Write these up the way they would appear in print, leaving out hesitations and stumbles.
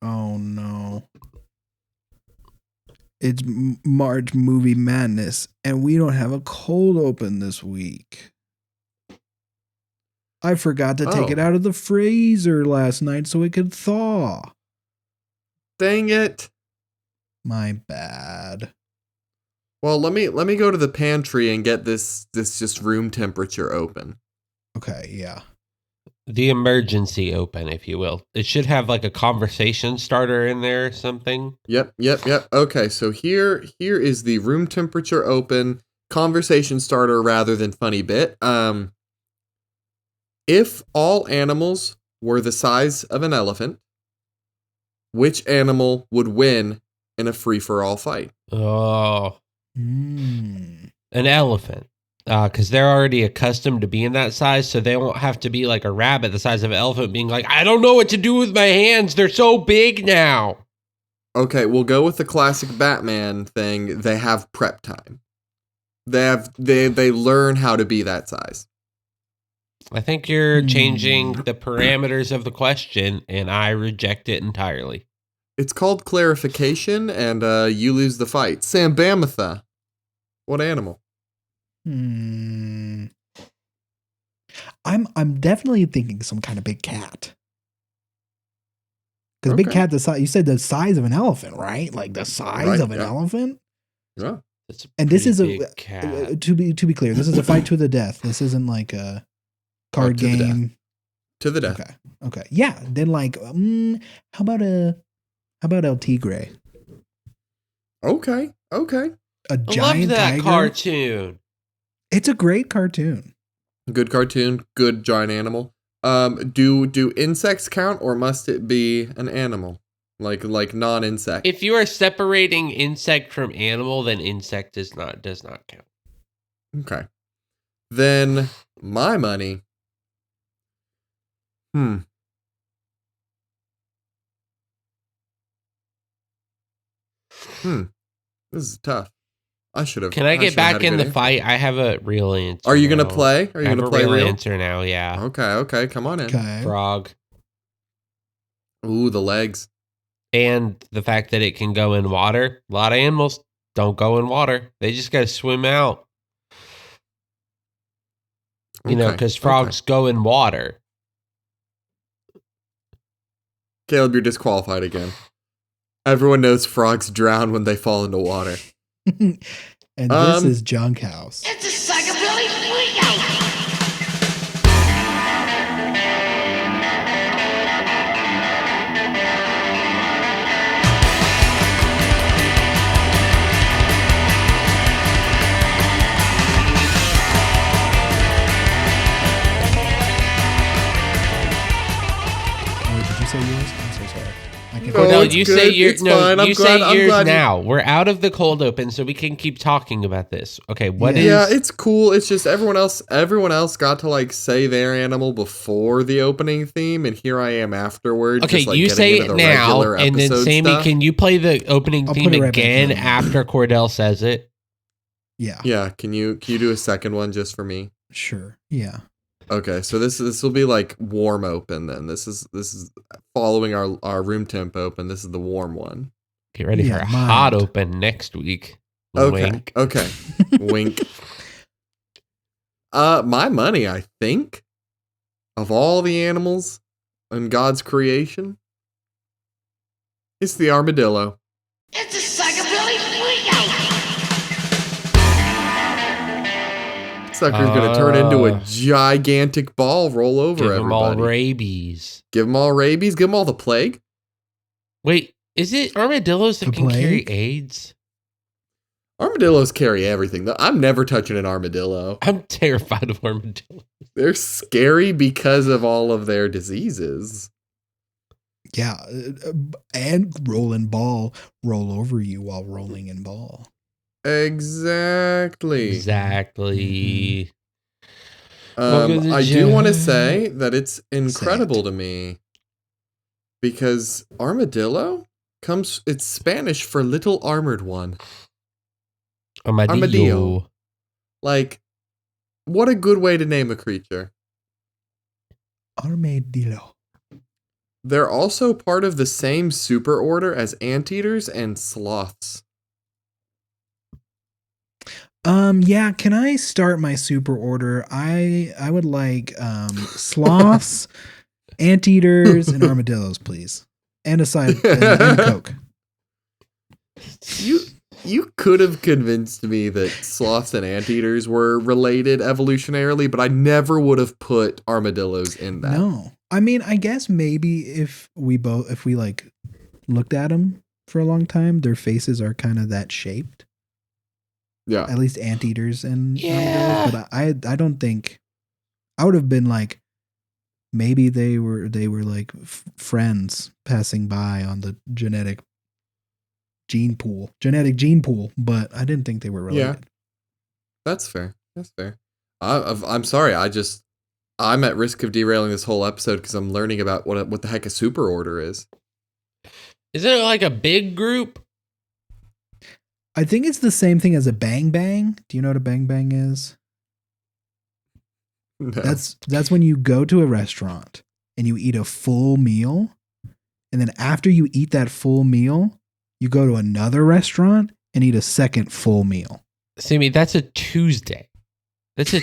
Oh no. It's March Movie Madness, and we don't have a cold open this week. I forgot to take it out of the freezer last night so it could thaw. Dang it. My bad. Well, let me go to the pantry and get this just room temperature open. Okay, yeah. The emergency open, if you will. It should have like a conversation starter in there or something. Yep. Okay, so here is the room temperature open conversation starter rather than funny bit. If all animals were the size of an elephant, which animal would win in a free-for-all fight? Oh. An elephant. Because they're already accustomed to being that size, so they won't have to be like a rabbit the size of an elephant being like, I don't know what to do with my hands. They're so big now. Okay, we'll go with the classic Batman thing. They have prep time. They learn how to be that size. I think you're changing the parameters of the question, and I reject it entirely. It's called clarification, and you lose the fight. Sambamatha. What animal? I'm definitely thinking some kind of big cat. Because big cat, you said the size of an elephant, right? Like the size of an elephant. Yeah. And this is cat. To be clear, this is a fight to the death. This isn't like a card game. To the death. Okay. Yeah. Then like, how about El Tigre? Okay. A giant I love that tiger? cartoon. It's a great cartoon. Good cartoon. Good giant animal. Do insects count, or must it be an animal? Like non-insect? If you are separating insect from animal, then insect does not count. Okay. Then my money. This is tough. I should have. Can I get back in the fight? I have a real answer. Are you gonna play? I have a real answer now. Yeah. Okay. Come on in. Okay. Frog. Ooh, the legs. And the fact that it can go in water. A lot of animals don't go in water. They just gotta swim out. You know, because frogs go in water. Caleb, you're disqualified again. Everyone knows frogs drown when they fall into water. And this is Junk House. It's a psychobilly freak out. Did you say yours? I'm so sorry. Cordell, you say yours now. We're out of the cold open, so we can keep talking about this. Okay, what is? Yeah, it's cool. It's just everyone else got to like say their animal before the opening theme, and here I am afterwards. Okay, just, like, you say it now, and then Sammy, stuff. can you play the opening theme again after Cordell says it? Yeah. Yeah. Can you do a second one just for me? Sure. Yeah. Okay, so this will be like warm open then. This is following our room temp open. This is the warm one. Get ready for a hot open next week. Okay. Wink. Okay. Wink. My money, I think, of all the animals in God's creation, it's the armadillo. It's a psychobilly freak out. Sucker's gonna turn into a gigantic ball, roll over everybody. Give them all rabies. Give them all rabies. Give them all the plague. Wait, is it armadillos that can carry AIDS? Armadillos carry everything. I'm never touching an armadillo. I'm terrified of armadillos. They're scary because of all of their diseases. Yeah, and roll over you while rolling in ball. Exactly. I do want to say that it's incredible to me because armadillo it's Spanish for little armored one. Armadillo. Like, what a good way to name a creature. Armadillo. They're also part of the same super order as anteaters and sloths. Yeah, can I start my super order? I would like sloths, anteaters, and armadillos, please. And a side and a Coke. You could have convinced me that sloths and anteaters were related evolutionarily, but I never would have put armadillos in that. No. I mean, I guess maybe if we like looked at them for a long time, their faces are kind of that shaped. Yeah. At least anteaters and armadillos, but I don't think I would have been like maybe they were like friends passing by on the genetic gene pool, but I didn't think they were related. Yeah. That's fair. I'm sorry. I'm at risk of derailing this whole episode because I'm learning about what the heck a super order is. Isn't it like a big group? I think it's the same thing as a bang bang. Do you know what a bang bang is? No. That's when you go to a restaurant and you eat a full meal, and then after you eat that full meal, you go to another restaurant and eat a second full meal. Sammy, that's a Tuesday. That's a.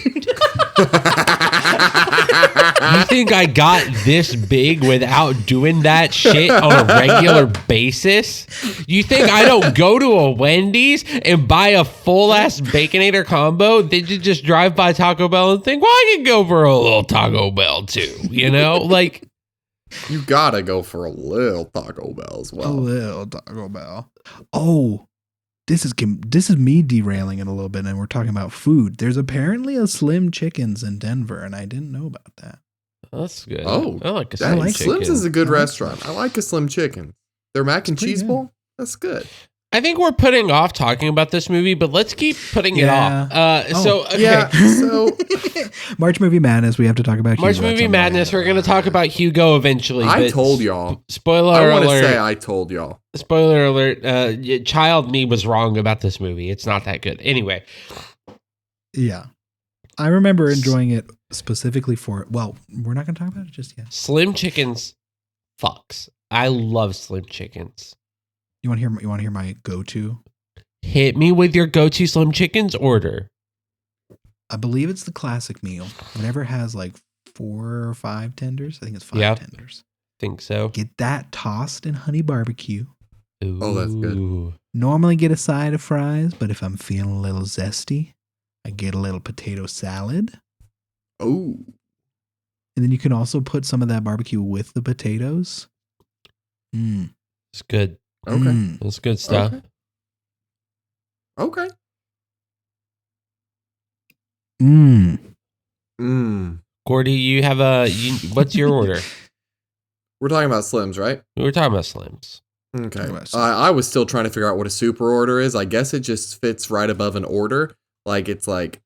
You think I got this big without doing that shit on a regular basis? You think I don't go to a Wendy's and buy a full ass Baconator combo? They just drive by Taco Bell and think, well, I can go for a little Taco Bell too. You know, like. You gotta go for a little Taco Bell as well. A little Taco Bell. Oh, this is me derailing it a little bit, and we're talking about food. There's apparently a Slim Chickens in Denver, and I didn't know about that. That's good. Oh, I like a Slim Chicken. Slim's is a good restaurant. I like a Slim Chicken. Their mac and cheese bowl, that's good. I think we're putting off talking about this movie, but let's keep putting it off. So March Movie Madness. We have to talk about March Hugo Movie Madness. We're going to talk about Hugo eventually. I told y'all. Spoiler I alert. want to say I told y'all. Spoiler alert. Child me was wrong about this movie. It's not that good. Anyway. Yeah. I remember enjoying it specifically for, well, we're not going to talk about it just yet. Slim Chickens fucks. I love Slim Chickens. You want to hear my go-to? Hit me with your go-to Slim Chickens order. I believe it's the classic meal. Whenever it has like 4 or 5 tenders, I think it's 5 tenders. Think so. Get that tossed in honey barbecue. Ooh. Oh, that's good. Normally get a side of fries, but if I'm feeling a little zesty, I get a little potato salad. Oh. And then you can also put some of that barbecue with the potatoes. It's good. Okay. That's good stuff. Okay. Gordy, you have what's your order? We're talking about Slims, right? We're talking about Slims. Okay. I was still trying to figure out what a super order is. I guess it just fits right above an order. Like, it's like,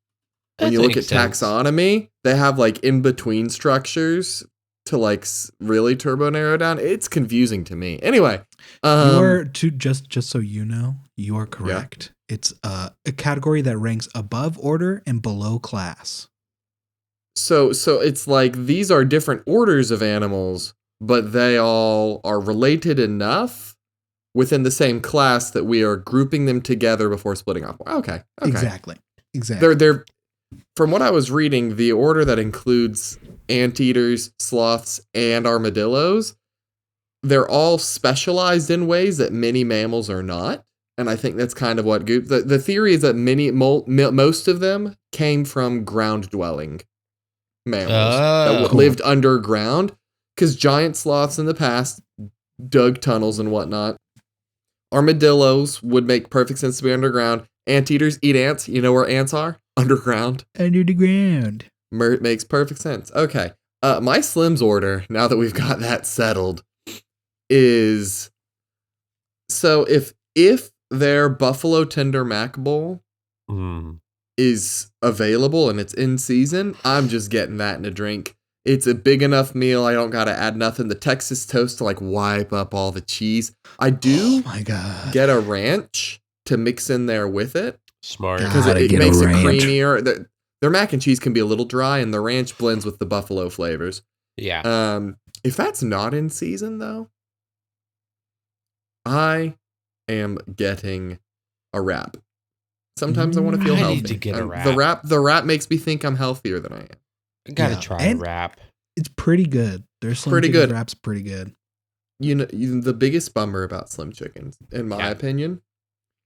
when you look at taxonomy, they have like in-between structures to like really turbo narrow down. It's confusing to me. Anyway. Just so you know, you are correct. Yeah. It's a category that ranks above order and below class. So it's like these are different orders of animals, but they all are related enough within the same class that we are grouping them together before splitting off. Okay. Exactly. They're from what I was reading, the order that includes anteaters, sloths, and armadillos, they're all specialized in ways that many mammals are not. And I think that's kind of what the theory is that most of them came from ground-dwelling mammals that lived underground, because giant sloths in the past dug tunnels and whatnot. Armadillos would make perfect sense to be underground. Anteaters eat ants. You know where ants are? Underground. Under the ground. Makes perfect sense. Okay. My Slims order, now that we've got that settled, is so if their buffalo tender mac bowl is available and it's in season, I'm just getting that in a drink. It's a big enough meal. I don't got to add nothing. The Texas toast to like wipe up all the cheese. I do get a ranch to mix in there with it. Smart. Because it makes it creamier. Their mac and cheese can be a little dry, and the ranch blends with the buffalo flavors. Yeah. If that's not in season though, I am getting a wrap. Sometimes I want to feel I healthy. need to get a And wrap. The wrap makes me think I'm healthier than I am. I gotta Yeah. try a And wrap. It's pretty good. Their Slim Pretty Chickens good. wrap's pretty good. You know, the biggest bummer about Slim Chickens, in my opinion,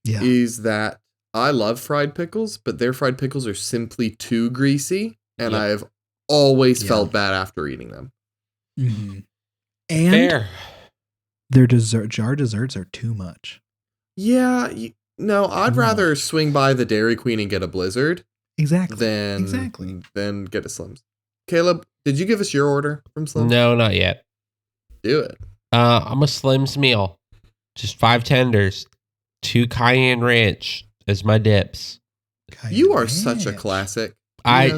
Yeah. is that I love fried pickles, but their fried pickles are simply too greasy, and Yep. I've always Yeah. felt bad after eating them. Mm-hmm. And Fair. their jar desserts are too much. Yeah, no, I'd Too rather much. swing by the Dairy Queen and get a Blizzard Exactly. than get a Slims. Caleb, did you give us your order from Slims? No, not yet. Do it. I'm a Slim's meal. Just 5 tenders, 2 cayenne ranch as my dips. You are such a Ranch. classic.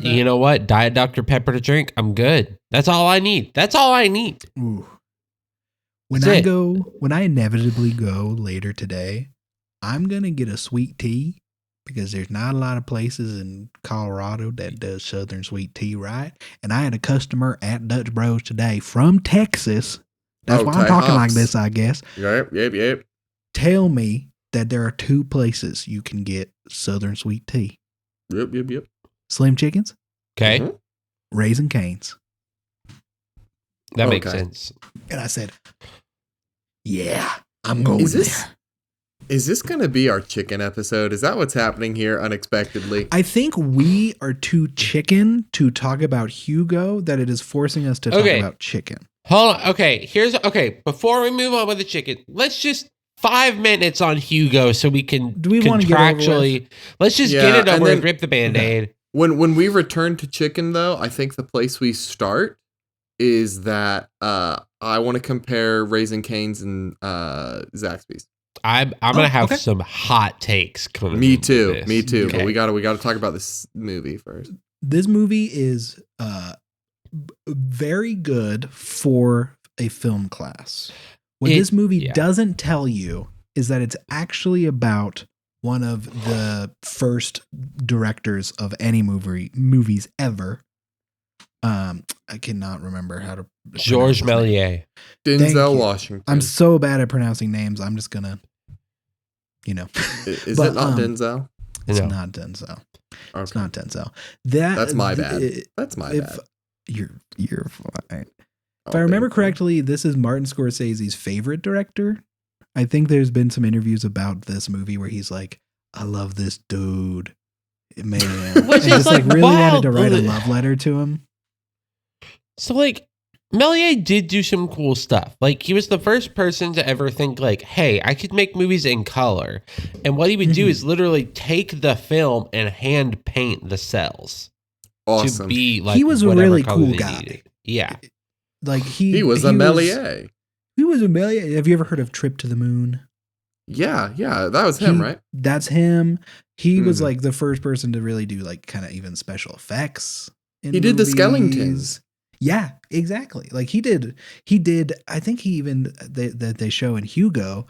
You know what? Diet Dr. Pepper to drink. I'm good. That's all I need. Ooh. When That's it. when I inevitably go later today, I'm gonna get a sweet tea because there's not a lot of places in Colorado that does Southern sweet tea right. And I had a customer at Dutch Bros today from Texas. That's why I'm talking like this, I guess. Yep. Tell me that there are 2 places you can get Southern sweet tea: Yep. Slim Chickens, Okay. Mhm. Raising Cane's. That makes Okay. sense. And I said, "Yeah, I'm going Is this there." is this going to be our chicken episode? Is that what's happening here unexpectedly? I think we are too chicken to talk about Hugo that it is forcing us to talk Okay. about chicken. Hold on. Okay. Before we move on with the chicken, let's just 5 minutes on Hugo so we can Do we wanna get it over contractually. Let's just Yeah, get it and over and then- rip the Band-Aid. When we return to chicken, though, I think the place we start is that I want to compare Raising Cane's and Zaxby's. I'm gonna have okay. some hot takes coming. Me into too. this. Me too. Okay. But we got to talk about this movie first. This movie is very good for a film class. What this movie doesn't tell you is that it's actually about one of the first directors of any movies ever. I cannot remember how to Georges pronounce his name. Méliès. Thank Denzel you. Washington. I'm so bad at pronouncing names. I'm just gonna, Is but, it not Denzel? It's No. not Denzel. Okay. It's not Denzel. That's my bad. That's my bad. You're fine. Oh, If I remember thank you. correctly, this is Martin Scorsese's favorite director. I think there's been some interviews about this movie where he's like, "I love this dude, man," Which and is, just like really wanted to write a wild. love letter to him. So like Méliès did do some cool stuff. Like he was the first person to ever think like, hey, I could make movies in color. And what he would do is literally take the film and hand paint the cells to Awesome. be like He was a whatever really color cool they guy. needed. Yeah. Like He was a Méliès. He was a Méliès. Have you ever heard of Trip to the Moon? Yeah, that was him, right? That's him. He was Mhm. like the first person to really do like kind of even special effects. He did the Skellingtons. Yeah, exactly. Like he did. I think he even that they show in Hugo.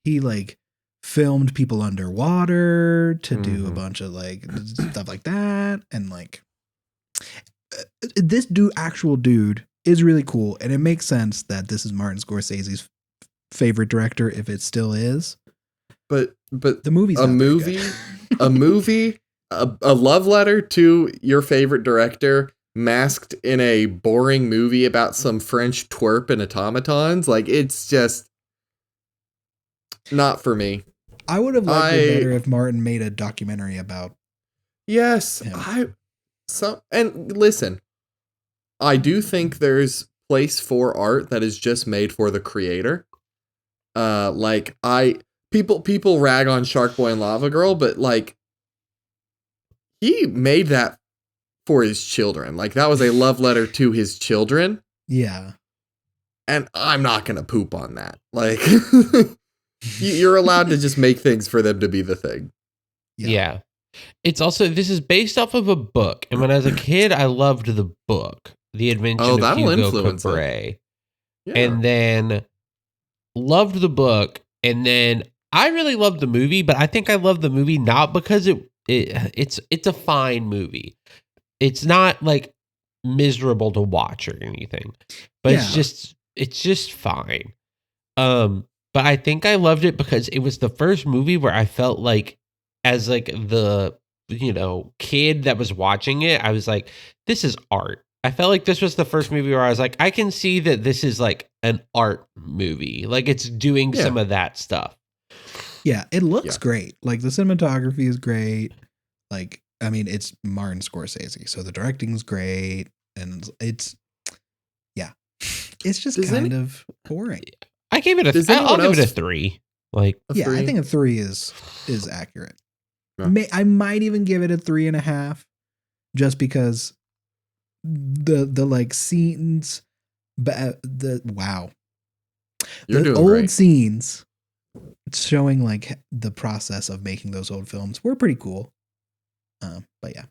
He like filmed people underwater to do a Mhm. bunch of like stuff like that, and like this actual dude is really cool, and it makes sense that this is Martin Scorsese's favorite director if it still is. But The movie's a not very movie, good. a movie, a love letter to your favorite director masked in a boring movie about some French twerp and automatons. Like it's just not for me. I would have liked it better if Martin made a documentary about. Yes, Yeah. and listen, I do think there's place for art that is just made for the creator. People rag on Shark Boy and Lava Girl, but like he made that for his children. Like that was a love letter to his children. Yeah. And I'm not going to poop on that. Like you're allowed to just make things for them to be the thing. Yeah. It's also, this is based off of a book. And when I was a kid, I loved the book, The Adventure of that'll Hugo influence it. Cabret. Yeah. And then loved the book. And then I really loved the movie, but I think I loved the movie not because it's a fine movie. It's not like miserable to watch or anything, but it's just fine. But I think I loved it because it was the first movie where I felt like, as like the kid that was watching it, I was like, this is art. I felt like this was the first movie where I was like, I can see that this is like an art movie. Like it's doing some of that stuff. Yeah, it looks great. Like the cinematography is great. Like, I mean, it's Martin Scorsese, so the directing's great, and it's just kind of boring. I gave it I'll give it a 3. Like, I think a 3 is accurate. Yeah. I might even give it a 3.5, just because the like scenes, the old great. scenes showing like the process of making those old films were pretty cool. But yeah.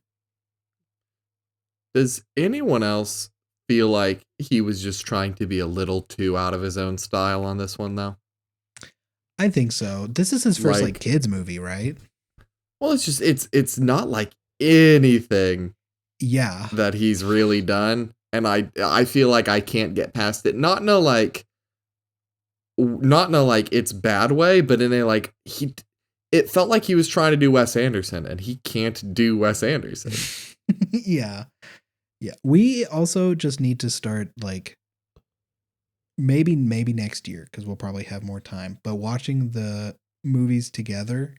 Does anyone else feel like he was just trying to be a little too out of his own style on this one, though? I think so. This is his first like kids movie, right? Well, it's just it's not like anything that he's really done, and I feel like I can't get past it. Not in a like it's bad way, but in a like it felt like he was trying to do Wes Anderson, and he can't do Wes Anderson. Yeah. We also just need to start like maybe next year, because we'll probably have more time, but watching the movies together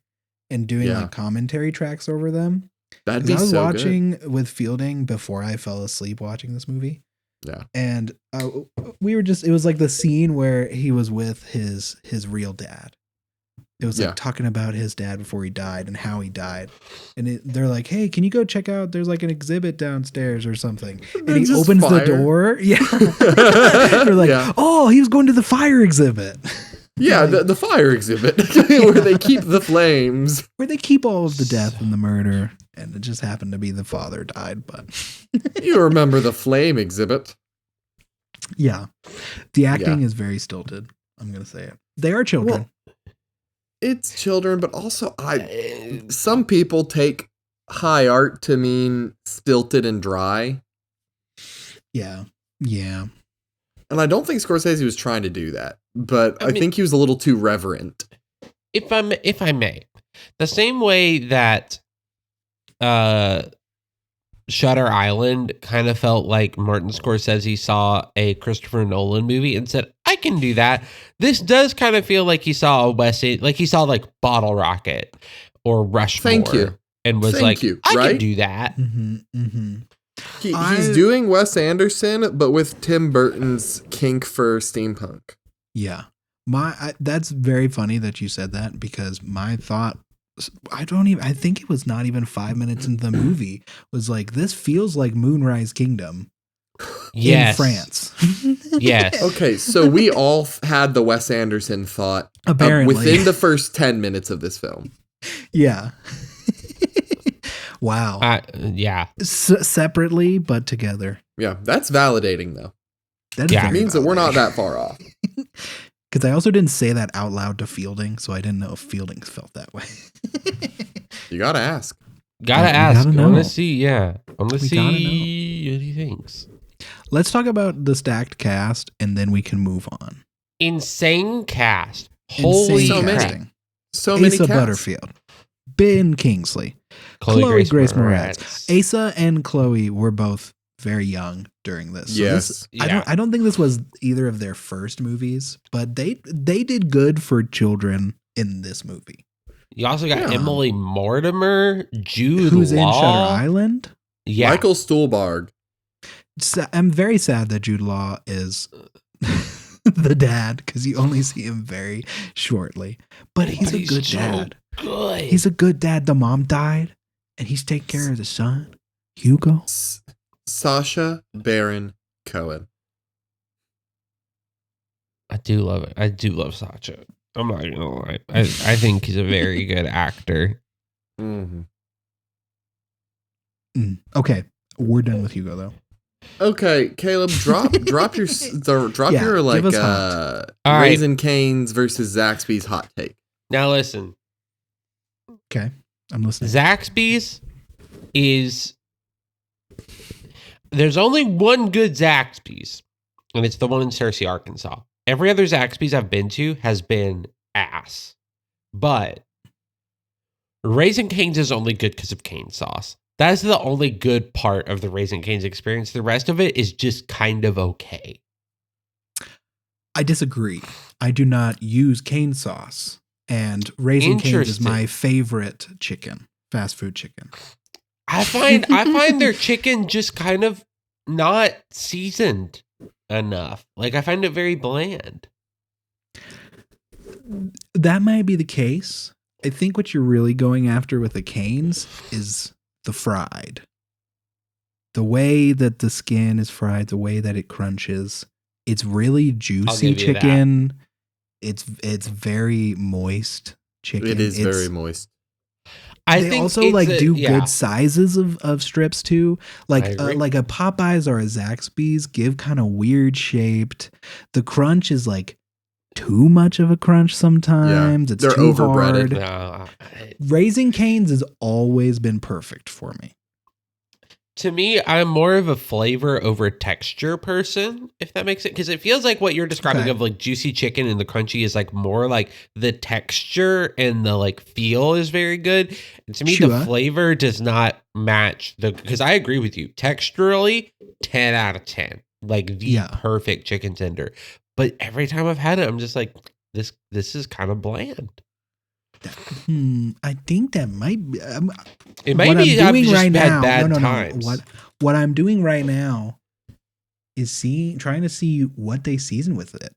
and doing like commentary tracks over them. That'd be I was so watching good. with Fielding before I fell asleep watching this movie. Yeah. And it was like the scene where he was with his real dad. It was like talking about his dad before he died and how he died. And they're like, hey, can you go check out? There's like an exhibit downstairs or something. And he opens the door. Yeah. They're like, oh, he was going to the fire exhibit. Yeah, like, the fire exhibit where they keep the flames. Where they keep all of the death and the murder. And it just happened to be the father died, but you remember the flame exhibit. Yeah. The acting is very stilted. I'm going to say it. They are children. Well, it's children, but also some people take high art to mean stilted and dry. Yeah. And I don't think Scorsese was trying to do that, but I think he was a little too reverent. If I may, the same way that Shutter Island kind of felt like Martin Scorsese saw a Christopher Nolan movie and said, I can do that. This does kind of feel like he saw he saw like Bottle Rocket or Rushmore. Thank you. And was I can do that. Mm-hmm, mm-hmm. He's doing Wes Anderson, but with Tim Burton's kink for steampunk. Yeah. That's very funny that you said that, because my thought, I think it was not even 5 minutes into the movie, was like, this feels like Moonrise Kingdom in France. Yes. Okay, so we all had the Wes Anderson thought apparently within the first 10 minutes of this film. Yeah. Wow. Yeah. Separately, but together. Yeah, that's validating, though. That means that we're not that far off. Because I also didn't say that out loud to Fielding, so I didn't know if Fielding felt that way. You gotta ask. I want to see, I want to see what he thinks. Let's talk about the stacked cast, and then we can move on. Insane cast. Holy casting. So many Asa casts. Butterfield. Ben Kingsley. Chloe Grace Moretz. Asa and Chloe were both very young during this. So yes. I don't think this was either of their first movies, but they did good for children in this movie. You also got Emily Mortimer, Jude who's Law. in Shutter Island. Yeah. Michael Stuhlbarg. I'm very sad that Jude Law is the dad, because you only see him very shortly. But he's a good dad. Good. He's a good dad. The mom died, and he's taking care of the son, Hugo. Sacha Baron Cohen. I do love it. I do love Sacha. I'm not gonna lie. I think he's a very good actor. Mm-hmm. Okay, we're done with Hugo though. Okay, Caleb, drop your like Raising Cane's versus Zaxby's hot take. Now listen. Okay, I'm listening. Zaxby's is There's only one good Zaxby's, and it's the one in Searcy, Arkansas. Every other Zaxby's I've been to has been ass. But Raising Cane's is only good because of cane sauce. That's the only good part of the Raising Cane's experience. The rest of it is just kind of okay. I disagree. I do not use cane sauce. And Raising Cane's is my favorite chicken, fast food chicken. I find their chicken just kind of not seasoned enough. Like, I find it very bland. That might be the case. I think what you're really going after with the Cane's is the fried. The way that the skin is fried, the way that it crunches. It's really juicy chicken. It's very moist chicken. It is very moist. They also do good sizes of strips too. Like a Popeyes or a Zaxby's give kind of weird shaped. The crunch is like too much of a crunch sometimes. It's too overbreaded. Hard. Raising Cane's has always been perfect for me. To me, I'm more of a flavor over texture person, if that makes it. Because it feels like what you're describing of like juicy chicken and the crunchy is like more like the texture and the like feel is very good. And to me, the flavor does not match because I agree with you. Texturally, 10 out of 10. Like the perfect chicken tender. But every time I've had it, I'm just like, this is kind of bland. I think that might be. It might be I've just had bad times. What I'm doing right now is trying to see what they season with it.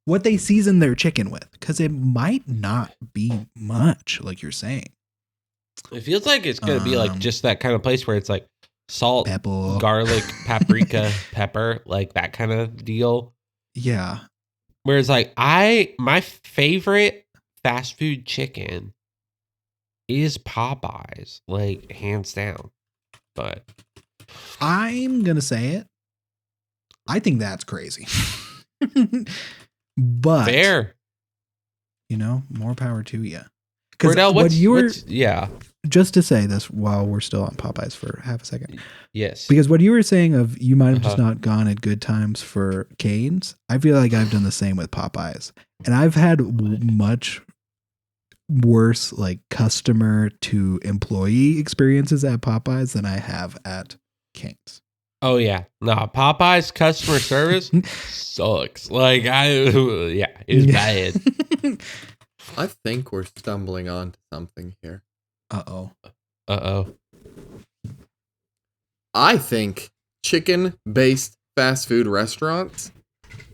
What they season their chicken with. Because it might not be much, like you're saying. It feels like it's going to be like just that kind of place where it's like salt, pepper, garlic, paprika, pepper, like that kind of deal. Yeah. Whereas like my favorite fast food chicken is Popeyes, like hands down. But I'm gonna say it. I think that's crazy. But fair, more power to you. Because just to say this while we're still on Popeyes for half a second. Yes. Because what you were saying of you might have just not gone at good times for Cane's, I feel like I've done the same with Popeyes. And I've had much worse like customer to employee experiences at Popeyes than I have at Cane's. Oh yeah. No, Popeyes customer service sucks. Like it's bad. I think we're stumbling onto something here. Uh-oh. I think chicken-based fast food restaurants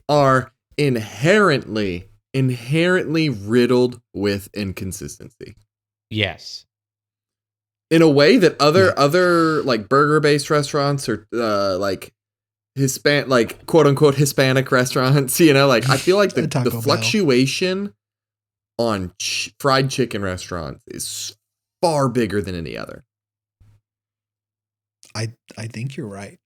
are inherently riddled with inconsistency. Yes. In a way that other like burger-based restaurants or like quote unquote Hispanic restaurants, like I feel like the fluctuation on fried chicken restaurants is far bigger than any other. I think you're right.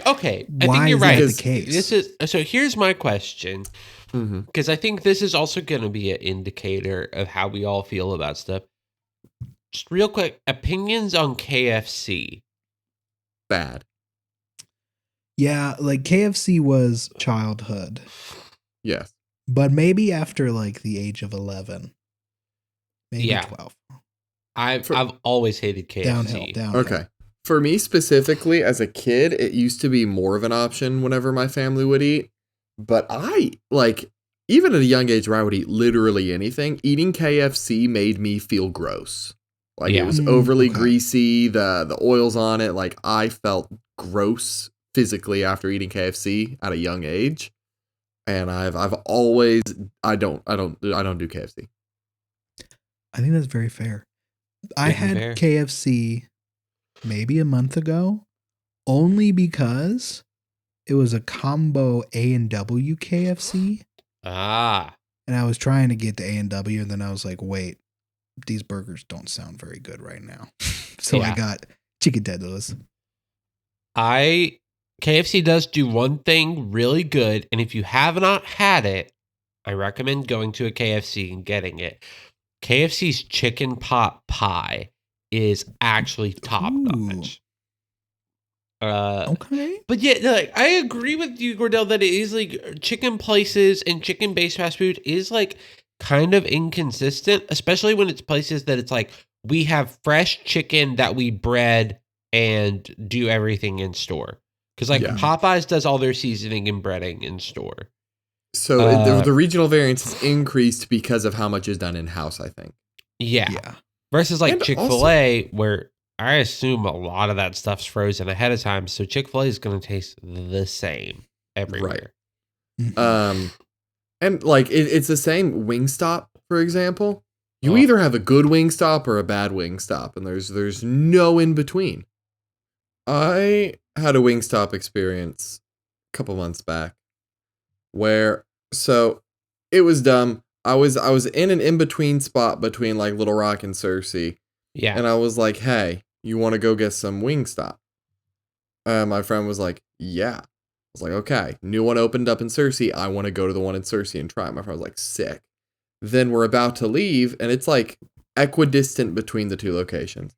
Okay, I think you're right. The case? So here's my question, because I think this is also going to be an indicator of how we all feel about stuff. Just real quick, opinions on KFC. Bad. Yeah, like KFC was childhood. Yes. But maybe after like the age of 11. Maybe 12. I've always hated KFC. Downhill. Okay. For me specifically, as a kid, it used to be more of an option whenever my family would eat. But I, even at a young age where I would eat literally anything, eating KFC made me feel gross. It was overly greasy, the oils on it. I felt gross physically after eating KFC at a young age. And I've always, I don't do KFC. I think that's very fair. I had KFC maybe a month ago, only because it was a combo A&W KFC. Ah. And I was trying to get the A&W, and then I was like, wait, these burgers don't sound very good right now. So I got chicken tenders. KFC does do one thing really good, and if you have not had it, I recommend going to a KFC and getting it. KFC's chicken pot pie is actually top notch. Okay. But yeah, like, I agree with you, Gordell, that it is like chicken places and chicken based fast food is like kind of inconsistent, especially when it's places that it's like we have fresh chicken that we bread and do everything in store. Because like Popeyes does all their seasoning and breading in store. So the regional variance has increased because of how much is done in house, I think. Yeah. Versus like Chick-fil-A, where I assume a lot of that stuff's frozen ahead of time, so Chick-fil-A is going to taste the same everywhere. Right. And like it's the same Wingstop, for example. You either have a good Wingstop or a bad Wingstop, and there's no in between. I had a Wingstop experience a couple months back where it was dumb. I was in an in-between spot between like Little Rock and Searcy. Yeah. And I was like, hey, you want to go get some Wingstop? My friend was like, yeah. I was like, okay. New one opened up in Searcy. I want to go to the one in Searcy and try it. My friend was like, sick. Then we're about to leave, and it's like equidistant between the two locations.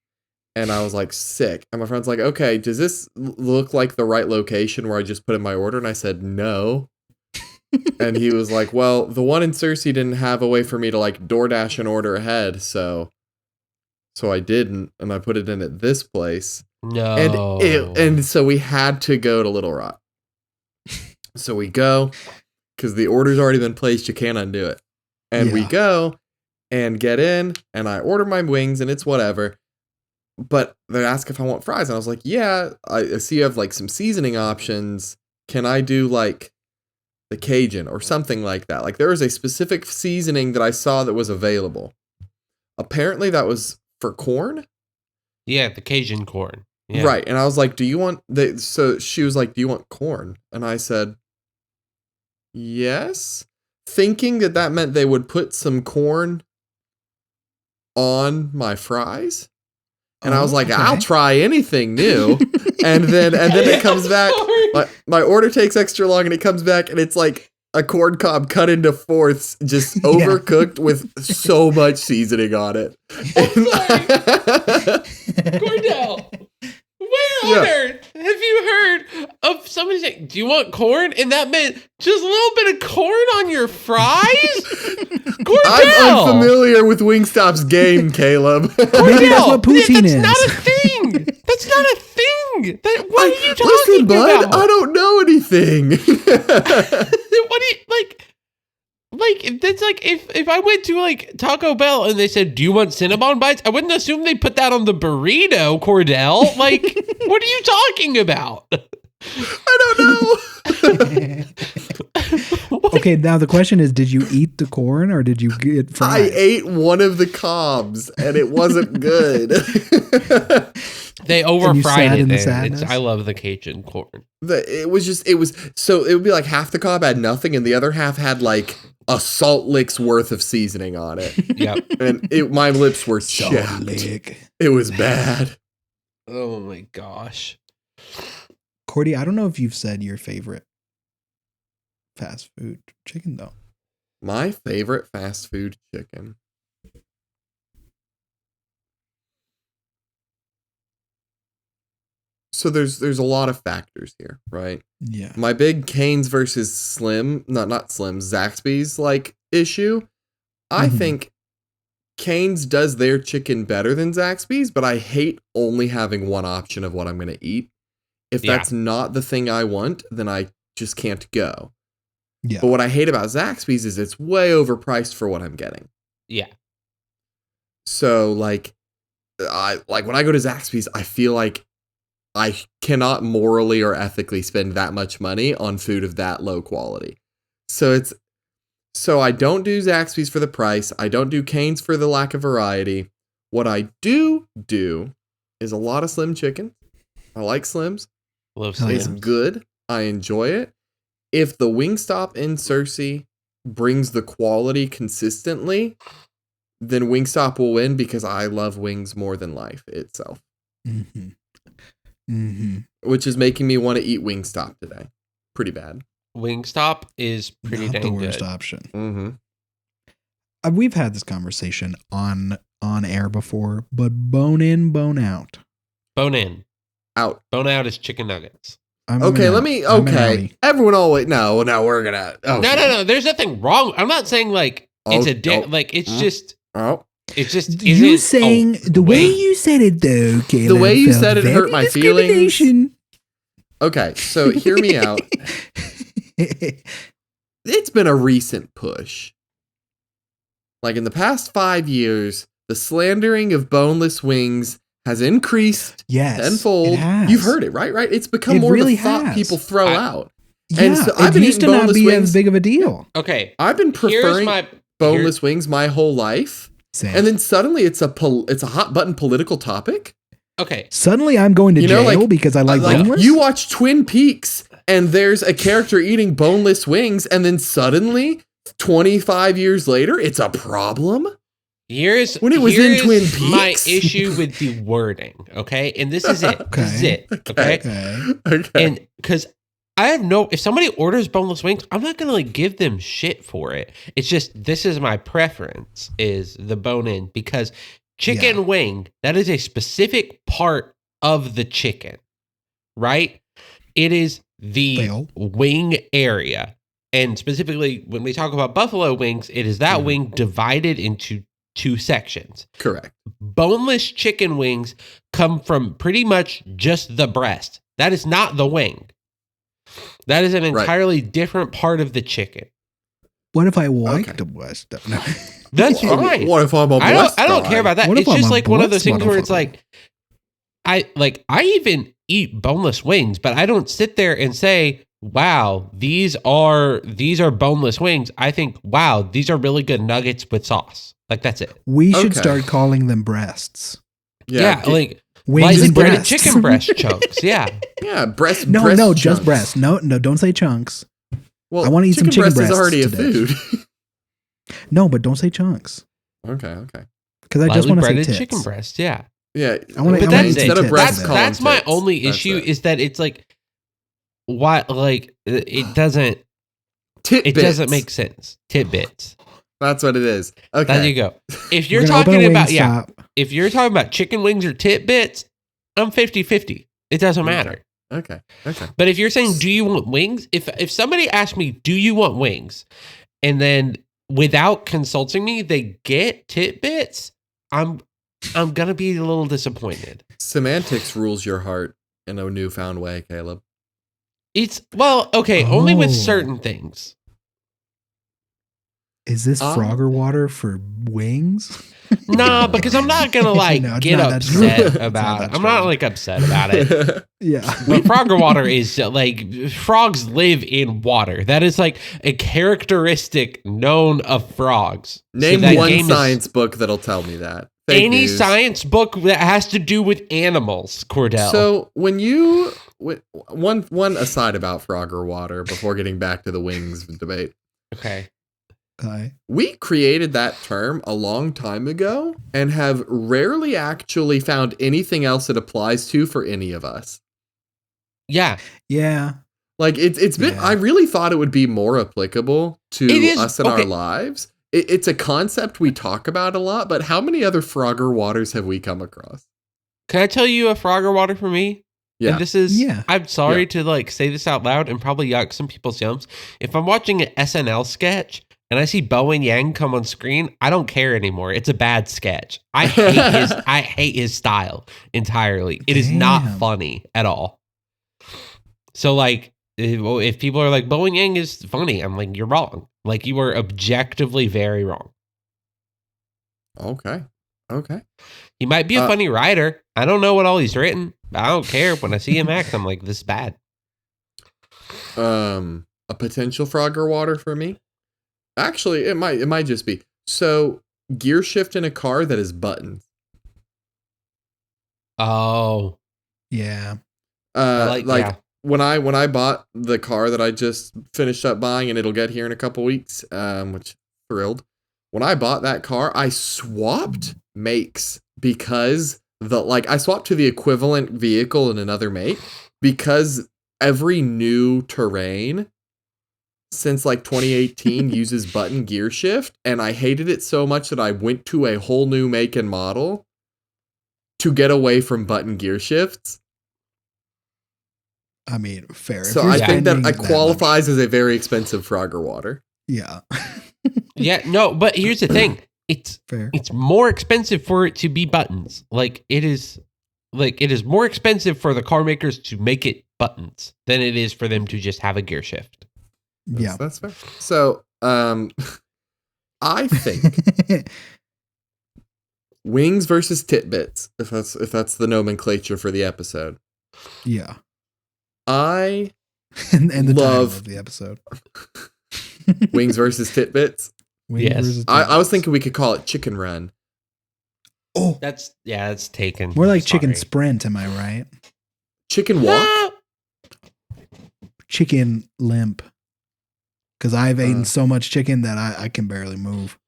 And I was like, sick. And my friend's like, okay, does this look like the right location where I just put in my order? And I said, no. And he was like, well, the one in Searcy didn't have a way for me to like DoorDash an order ahead, so I didn't, and I put it in at this place. No. And so we had to go to Little Rock. So we go, because the order's already been placed, you can't undo it. And we go and get in, and I order my wings, and it's whatever. But they ask if I want fries, and I was like, yeah, I see you have like some seasoning options. Can I do like the Cajun or something like that? Like there was a specific seasoning that I saw that was available. Apparently that was for corn. Yeah, the Cajun corn. Yeah. Right. And I was like, do you want so she was like, do you want corn? And I said, yes. Thinking that meant they would put some corn on my fries. And I was like, I'll try anything new. and then it comes back. My order takes extra long, and it comes back, and it's like a corn cob cut into fourths, just overcooked with so much seasoning on it. Cordell, where on earth have you heard of somebody saying, do you want corn? And that meant just a little bit of corn on your fries? Cordell! I'm unfamiliar with Wingstop's game, Caleb. Maybe that's what poutine is. That's not a thing. That's not a thing. What are you talking listen, bud, about? I don't know anything. What do you, like, that's like, if I went to, like, Taco Bell and they said, do you want Cinnabon bites? I wouldn't assume they put that on the burrito, Cordell. Like, what are you talking about? I don't know. Okay, now the question is, did you eat the corn or did you get fries? I ate one of the cobs, and it wasn't good. They over-fried it. The I love the Cajun corn. It would be like half the cob had nothing, and the other half had like a salt lick's worth of seasoning on it. Yep. And my lips were chapped. It was bad. Oh my gosh. Cordy, I don't know if you've said your favorite fast food chicken though. My favorite fast food chicken. So there's a lot of factors here, right? Yeah. My big Cane's versus Zaxby's like issue. I think Cane's does their chicken better than Zaxby's, but I hate only having one option of what I'm going to eat. If that's not the thing I want, then I just can't go. Yeah. But what I hate about Zaxby's is it's way overpriced for what I'm getting. Yeah. So like when I go to Zaxby's, I feel like I cannot morally or ethically spend that much money on food of that low quality. So I don't do Zaxby's for the price. I don't do Cane's for the lack of variety. What I do is a lot of Slim chicken. I like Slims. Love Slims. It's good. I enjoy it. If the Wingstop in Searcy brings the quality consistently, then Wingstop will win because I love wings more than life itself. Mm-hmm. Mm-hmm. Which is making me want to eat Wingstop today. Pretty bad. Wingstop is pretty Not dang the worst good. option. Mm-hmm. We've had this conversation on on air before, but bone in, bone out. Bone in. Out. Bone out is chicken nuggets. I'm Okay, an let out. me. I'm an Okay, outie. everyone. Always no. We're gonna. Oh, No. There's nothing wrong. I'm not saying like it's like it's just Oh, You saying the way you said it though, Caleb, the way you felt said it very hurt my feelings. discrimination. Okay, so hear me out. It's been a recent push. Like in the past 5 years, the slandering of boneless wings has increased Yes, tenfold. it has. You've heard it, right? Right? It's become It more really the thought has. people throw out. Yeah, And so I've been it used to eating not boneless be wings. as big of a deal. okay. I've been Here's preferring my boneless wings my whole life. Same. And then suddenly it's a hot button political topic. Okay. Suddenly I'm going to jail because I like boneless? You watch Twin Peaks and there's a character eating boneless wings, and then suddenly 25 years later it's a problem. Here's when it was in Twin Peaks. My issue with the wording, okay? And this is it. This is it. Okay. And because I have if somebody orders boneless wings, I'm not gonna like give them shit for it. It's just this is my preference is the bone in because chicken wing, that is a specific part of the chicken, right? It is the wing area. And specifically when we talk about buffalo wings, it is that wing divided into 2 sections. Correct. Boneless chicken wings come from pretty much just the breast. That is not the wing. That is an entirely different part of the chicken. What if I like the breast? No. That's fine. What if I'm a breast I don't care about that. It's just like one of those things where it's like I even eat boneless wings, but I don't sit there and say, wow, these are boneless wings. I think, wow, these are really good nuggets with sauce. Like that's it. We should start calling them breasts. Yeah, like wings and breasts. Chicken breast chunks. Yeah. Yeah, breast. No, breast no, just chunks. breast. No, don't say chunks. Well, I want to eat some chicken breast breasts is already today. a food. No, but don't say chunks. Okay. Because I just want to say tits. Chicken breast. Yeah. Yeah, I want to instead of breast. That's my only issue is that it's like, why? Like it doesn't. Tidbits. It doesn't make sense. Tidbits. That's what it is. Okay. There you go. If you're talking about if you're talking about chicken wings or tidbits, I'm 50-50. It doesn't matter. Okay. But if you're saying, do you want wings? If somebody asks me, do you want wings? And then without consulting me, they get tidbits, I'm going to be a little disappointed. Semantics rules your heart in a newfound way, Caleb. It's, only with certain things. Is this Frogger water for wings? Nah, because I'm not gonna get upset about it. I'm not like upset about it. Yeah. Like Frogger water is like frogs live in water. That is like a characteristic known of frogs. Name one science book that'll tell me that. Any science book that has to do with animals, Cordell. So when you one aside about Frogger water before getting back to the wings debate. Okay. We created that term a long time ago and have rarely actually found anything else it applies to for any of us. Yeah. Yeah. Like it's been, I really thought it would be more applicable to us in our lives. It's a concept we talk about a lot, but how many other Frogger waters have we come across? Can I tell you a Frogger water for me? Yeah. And this is, I'm sorry to like say this out loud and probably yuck some people's yums. If I'm watching an SNL sketch and I see Bowen Yang come on screen, I don't care anymore. It's a bad sketch. I hate his style entirely. It is not funny at all. So like, if people are like, Bowen Yang is funny, I'm like, you're wrong. Like you are objectively very wrong. Okay. He might be a funny writer. I don't know what all he's written. I don't care. When I see him act, I'm like, this is bad. A potential Frogger water for me? Actually, it might just be. So, gear shift in a car that is buttons. Oh. Yeah. When I bought the car that I just finished up buying and it'll get here in a couple weeks, which thrilled. When I bought that car, I swapped makes because I swapped to the equivalent vehicle in another make because every new terrain since like 2018 uses button gear shift, and I hated it so much that I went to a whole new make and model to get away from button gear shifts. I mean, fair. So I think that it qualifies as a very expensive Frogger water. Yeah. Yeah, no, but here's the thing. It's Fair. It's more expensive for it to be buttons. Like it is more expensive for the car makers to make it buttons than it is for them to just have a gear shift. Yeah. That's fair. So, I think wings versus titbits, if that's the nomenclature for the episode. Yeah. I and the title love of the episode. wings versus titbits. Wings Yes. versus I was titbits. thinking we could call it chicken run. Oh, That's taken. more like chicken Sorry. sprint, am I right? Chicken walk? Chicken limp. Because I've eaten so much chicken that I can barely move.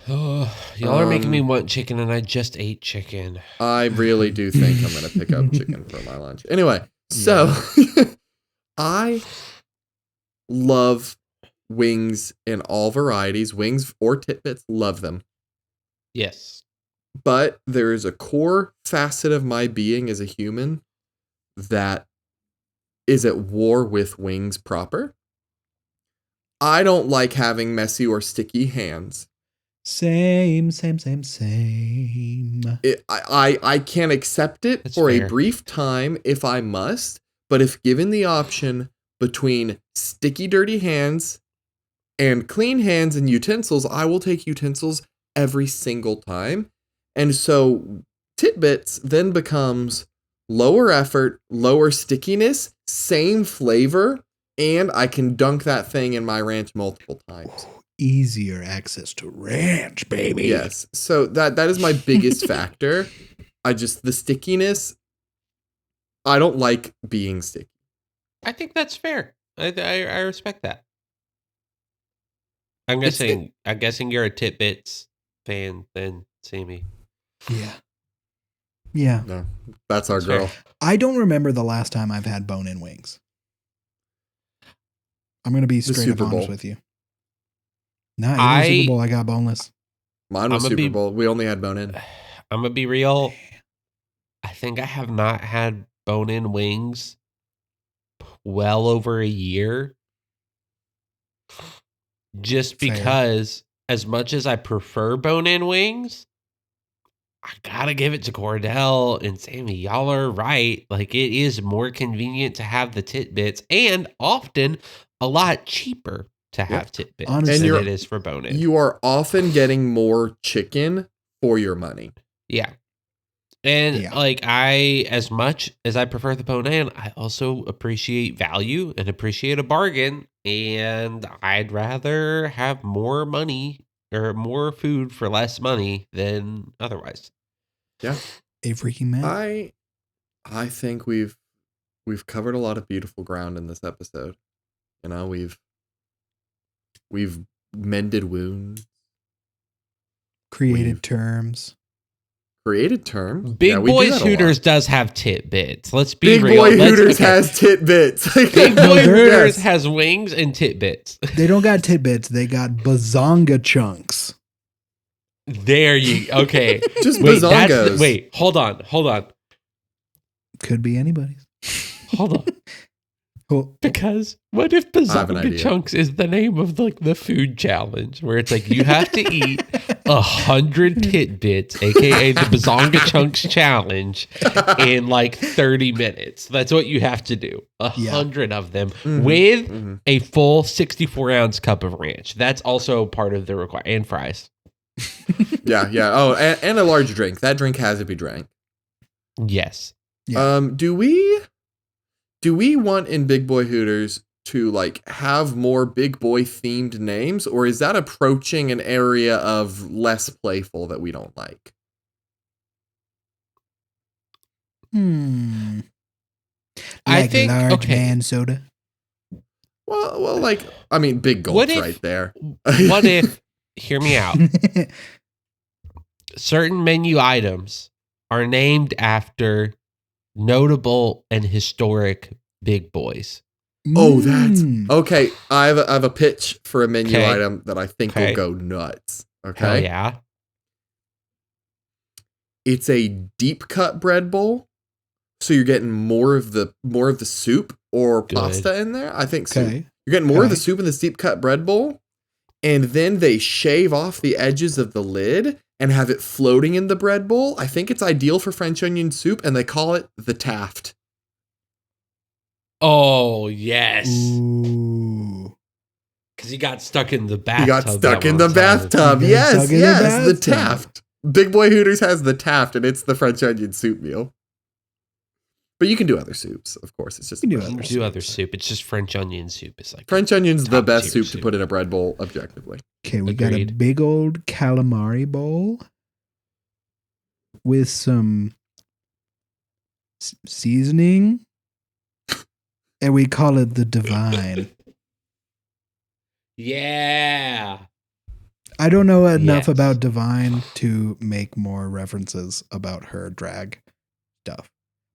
Oh, y'all are making me want chicken, and I just ate chicken. I really do think I'm going to pick up chicken for my lunch. Anyway, so I love wings in all varieties. Wings or titbits, love them. Yes. But there is a core facet of my being as a human that is at war with wings proper. I don't like having messy or sticky hands. Same. I can accept it That's for fair. a brief time if I must, but if given the option between sticky, dirty hands and clean hands and utensils, I will take utensils every single time. And so titbits then becomes lower effort, lower stickiness, same flavor, and I can dunk that thing in my ranch multiple times. Easier access to ranch, baby. Yes. So that is my biggest factor. The stickiness, I don't like being sticky. I think that's fair. I respect that. I'm It's- guessing you're a Titbits fan then, Sammy. Yeah. No, that's our That's girl. fair. I don't remember the last time I've had bone-in wings. I'm going to be straight up Super honest Bowl. with you. Nah, even the Super Bowl, I got boneless. Mine was I'ma Super be- Bowl. We only had bone in. I'm gonna be real. I think I have not had bone-in wings well over a year. Just Fair. because, as much as I prefer bone-in wings, I gotta give it to Cordell and Sammy. Y'all are right. Like, it is more convenient to have the titbits, and often a lot cheaper to have titbits Honestly. than And it is for bone-in. You are often getting more chicken for your money. Yeah. And Yeah. like as much as I prefer the bone-in, I also appreciate value and appreciate a bargain. And I'd rather have more money or more food for less money than otherwise. Yeah. A freaking man. I think we've covered a lot of beautiful ground in this episode. You know, we've mended wounds, Created we've- terms. created terms. Big Yeah, we do Boys that a lot. Hooters does have titbits. Let's be Big real. Boy Let's- Hooters okay. has titbits. Big No, Boy there- Hooters Yes. has wings and titbits. They don't got tidbits. They got bazonga chunks. There you okay. Just Wait, bazongos. wait, hold on. Could be anybody's. Hold on. Oh, Because what if have an Bazonga idea. Chunks is the name of the food challenge where it's like you have to eat 100 titbits, aka the Bazonga Chunks challenge, in like 30 minutes. That's what you have to do. 100 of them with a full 64-ounce cup of ranch. That's also part of the requirement. And fries. Yeah. Oh, and a large drink. That drink has to be drank. Yes. Yeah. Do we want in Big Boy Hooters to like have more big boy themed names, or is that approaching an area of less playful that we don't like? I I think large okay. man soda. Well, like I mean, big gulps What if- right there. What if, hear me out, certain menu items are named after notable and historic big boys. Oh, that's okay. I have a pitch for a menu Okay. item that I think will go nuts. Okay. Hell yeah. It's a deep cut bread bowl. So you're getting more of the soup or Good. pasta in there. I think so. Okay. You're getting more of the soup in this deep cut bread bowl. And then they shave off the edges of the lid and have it floating in the bread bowl. I think it's ideal for French onion soup, and they call it the Taft. Oh, yes. Ooh. Because he got stuck in the bathtub. He got stuck in the He bathtub. got Yes, stuck in the yes, the bathtub. Taft. Big Boy Hooters has the Taft, and it's the French onion soup meal. But you can do other soups, of course. It's just You can bread do bowl. Do other soup. It's just French onion soup. It's like French onion's the top best tier soup to put in a bread bowl, objectively. Okay, we got a Agreed. big old calamari bowl with some seasoning, and we call it the Divine. Yeah. I don't know enough Yes. about Divine to make more references about her drag stuff.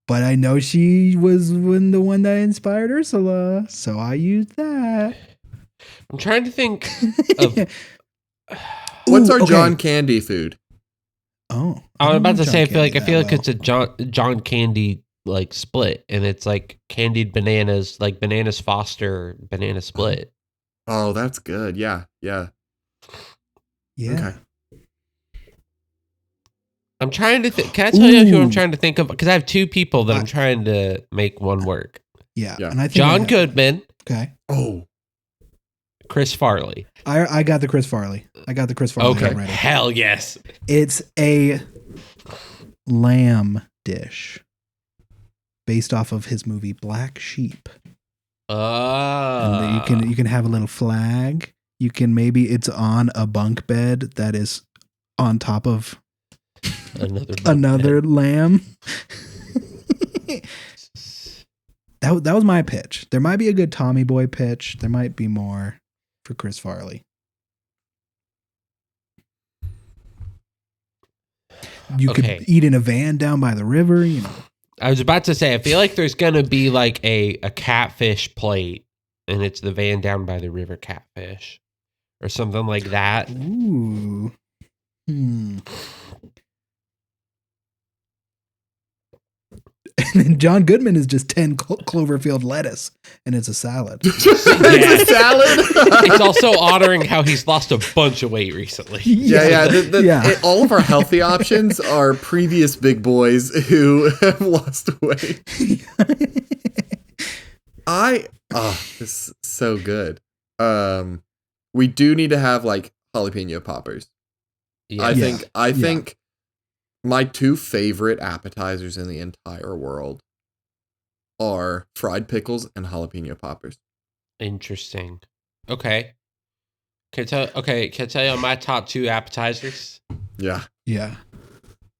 But I know she was the one that inspired Ursula, so I used that. I'm trying to think of. What's Ooh, our okay. John Candy food? Oh, I was don't about know to say, I John feel like Candy it's a John Candy like split, and it's like candied bananas, like bananas Foster banana split. Oh, that's good. Yeah, yeah. Yeah. Okay. I'm trying to think. Can I tell you who I'm Ooh. trying to think of? Because I have two people that I'm trying to make one work. Yeah. Yeah. And I think John Goodman, Okay. Oh, Chris Farley. I got the Chris Farley. I got the Chris Farley Okay. already. Hell yes. It's a lamb dish based off of his movie Black Sheep. And then you can have a little flag. You can it's on a bunk bed that is on top of another lamb. That was my pitch. There might be a good Tommy Boy pitch. There might be more for Chris Farley. You Okay. could eat in a van down by the river, you know. I was about to say, I feel like there's gonna be like a catfish plate, and it's the van down by the river catfish, or something like that. Ooh. And then John Goodman is just 10 Cloverfield lettuce, and it's a salad. it's a salad. It's also honoring how he's lost a bunch of weight recently. Yeah. Yeah. All of our healthy options are previous big boys who have lost weight. This is so good. We do need to have like jalapeno poppers. Yeah. I think my two favorite appetizers in the entire world are fried pickles and jalapeno poppers. Interesting. Okay. Can I tell you my top two appetizers? Yeah. Yeah.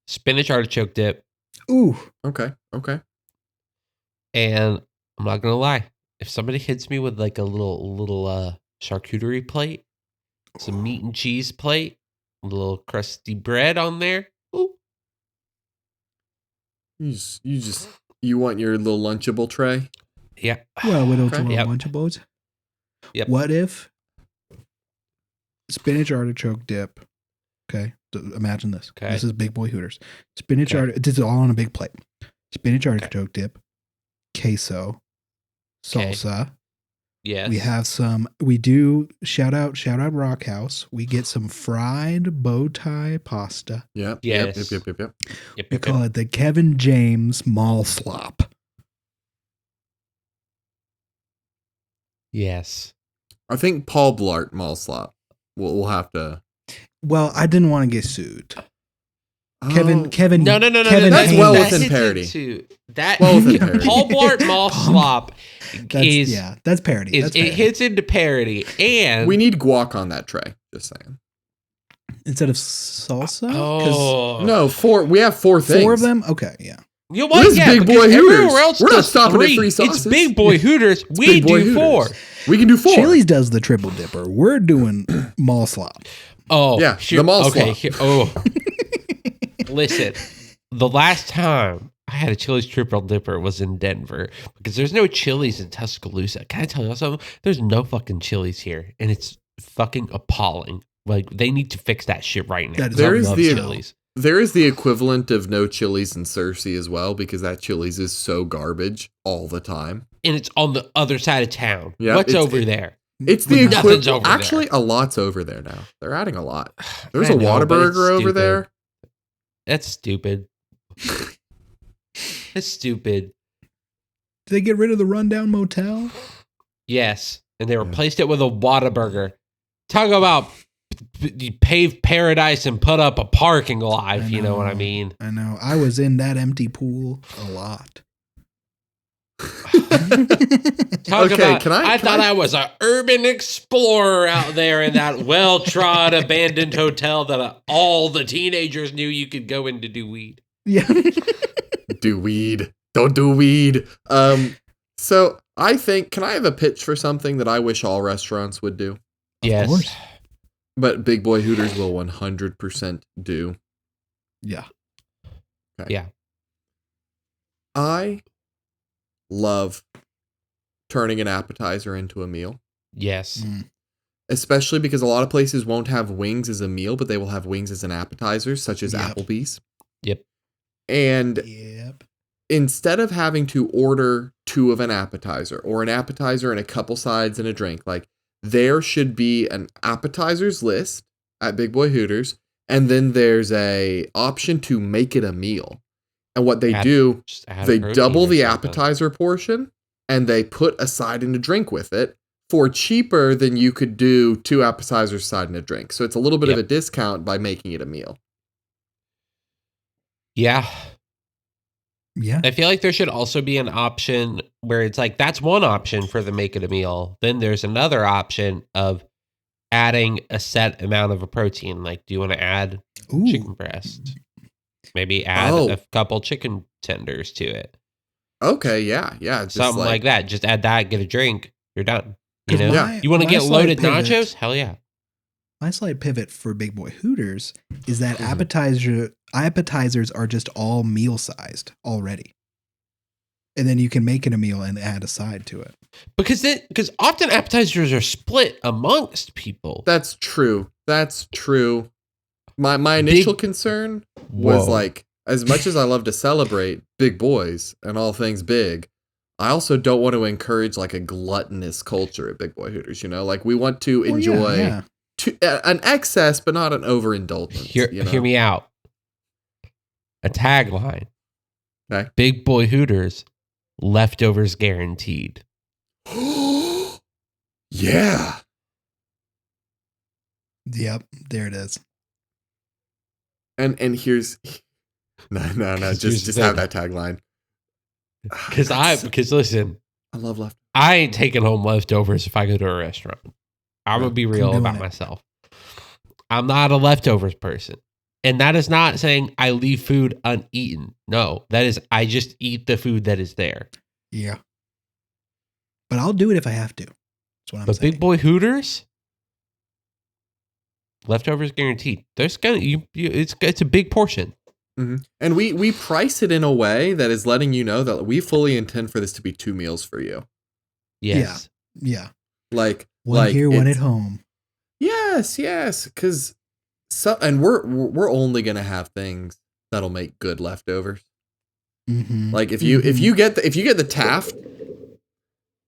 Spinach artichoke dip, Ooh. Okay. and I'm not gonna lie, if somebody hits me with like a little charcuterie plate, some meat and cheese plate, a little crusty bread on there. Ooh. You want your little Lunchable tray? Yeah. Well, with those Okay. little Yep. Lunchables. Yep. What if spinach artichoke dip? Okay. Imagine this. Okay. This is Big Boy Hooters. Spinach Okay. this is all on a big plate. Spinach artichoke dip, queso, Okay. salsa. Yes. We have we do shout out Rock House. We get some fried bow tie pasta. Yep. Yes. Yep. Yep, We call it the Kevin James Mall Slop. Yes. I think Paul Blart Mall Slop. We'll have to. Well, I didn't want to get sued. Oh, Kevin. No. Kevin That's James. well that within hits parody. into- That Well within parody. Paul Blart Mall Slop That's parody. is That's it parody. hits into parody, and We need guac on that tray. Just saying. Instead of salsa. 'Cause oh No, we have four things. four of them. Okay, yeah. You know what? This is Yeah, Big because Boy everywhere Hooters. else We're not does stopping at three. three It's sauces. Big Boy Hooters. We Big Boy do Hooters. four. We can do four. Chili's does the triple dipper. We're doing mall slop. Oh, Yeah, the mall okay. slop. Listen, the last time I had a Chili's triple dipper was in Denver because there's no Chili's in Tuscaloosa. Can I tell you something? There's no fucking Chili's here, and it's fucking appalling. Like they need to fix that shit right now. That is There is Love the- Chili's. There is the equivalent of no Chili's in Cersei as well, because that Chili's is so garbage all the time. And it's on the other side of town. Yeah, What's it's- over there? It's the Nothing's equivalent. over there. Actually, a lot's over there now. They're adding a lot. There's I a know, but it's Whataburger over stupid. there. That's stupid. It's stupid. Did they get rid of the rundown motel? Yes, and they replaced it with a Whataburger. Talk about pave paradise and put up a parking lot, if you know what I mean. I know. I was in that empty pool a lot. Talk Okay, about, I thought I was an urban explorer out there in that well-trod abandoned hotel that all the teenagers knew you could go in to do weed. Yeah. Do weed. Don't do weed. So I think, can I have a pitch for something that I wish all restaurants would do? Yes. course. But Big Boy Hooters will 100% do. Yeah. Okay. Yeah. I love turning an appetizer into a meal, Yes. especially because a lot of places won't have wings as a meal, but they will have wings as an appetizer, such as Yep. Applebee's. Yep. And Yep. instead of having to order two of an appetizer or an appetizer and a couple sides and a drink, like there should be an appetizers list at Big Boy Hooters, and then there's a option to make it a meal. And what they do, Just add they protein double or the something. appetizer portion and they put a side and a drink with it for cheaper than you could do two appetizers, side and a drink. So it's a little bit of Yep. a discount by making it a meal. Yeah. Yeah. I feel like there should also be an option where it's like, that's one option for the make it a meal. Then there's another option of adding a set amount of a protein. Like, do you want to add Ooh. chicken breast? Maybe add Oh. a couple chicken tenders to it. Okay, yeah, yeah. Just Something like that. Just add that, get a drink. You're done. You 'Cause know, Yeah. you want to my get slight loaded pivot- nachos? Hell yeah. My slight pivot for Big Boy Hooters is that Mhm. appetizers are just all meal sized already. And then you can make it a meal and add a side to it. Because often appetizers are split amongst people. That's true. That's true. My initial concern was Whoa. like, as much as I love to celebrate big boys and all things big, I also don't want to encourage like a gluttonous culture at Big Boy Hooters. You know, like we want to Well, enjoy yeah. an excess, but not an overindulgence. Hear me out. A tagline. Okay. Big Boy Hooters, leftovers guaranteed. Yeah. Yep. There it is. And here's no. Here's Just the have thing. that tagline. Because listen, I love left. I ain't taking home leftovers if I go to a restaurant. I'm gonna be real doing about it. myself. I'm not a leftovers person. And that is not saying I leave food uneaten. No, that is I just eat the food that is there. Yeah. But I'll do it if I have to. That's what I'm But saying. Big Boy Hooters, leftovers guaranteed. There's gonna it's a big portion. Mm-hmm. And we price it in a way that is letting you know that we fully intend for this to be 2 meals for you. Yes. Yeah. Like One here, one it's- at home. Yes, because and we're only gonna have things that'll make good leftovers. Mm-hmm. Like if you get the Taft,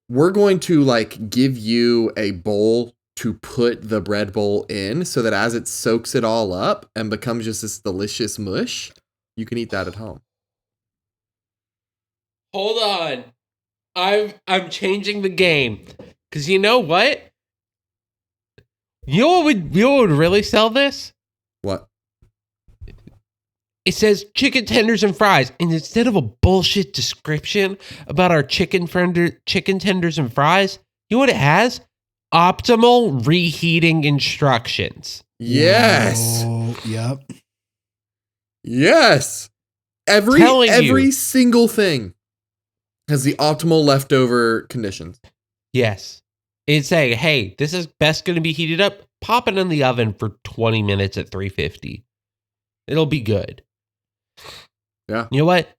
we're going to like give you a bowl to put the bread bowl in, so that as it soaks it all up and becomes just this delicious mush, you can eat that at home. Hold on. I'm changing the game. Cause you know what? You know what would really sell this? What? It says chicken tenders and fries, and instead of a bullshit description about our chicken tenders and fries, you know what it has? Optimal reheating instructions. Yes. Oh, yep. Yes. Every Telling you. single thing has the optimal leftover conditions. Yes. It's saying, hey, this is best going to be heated up. Pop it in the oven for 20 minutes at 350. It'll be good. Yeah. You know what?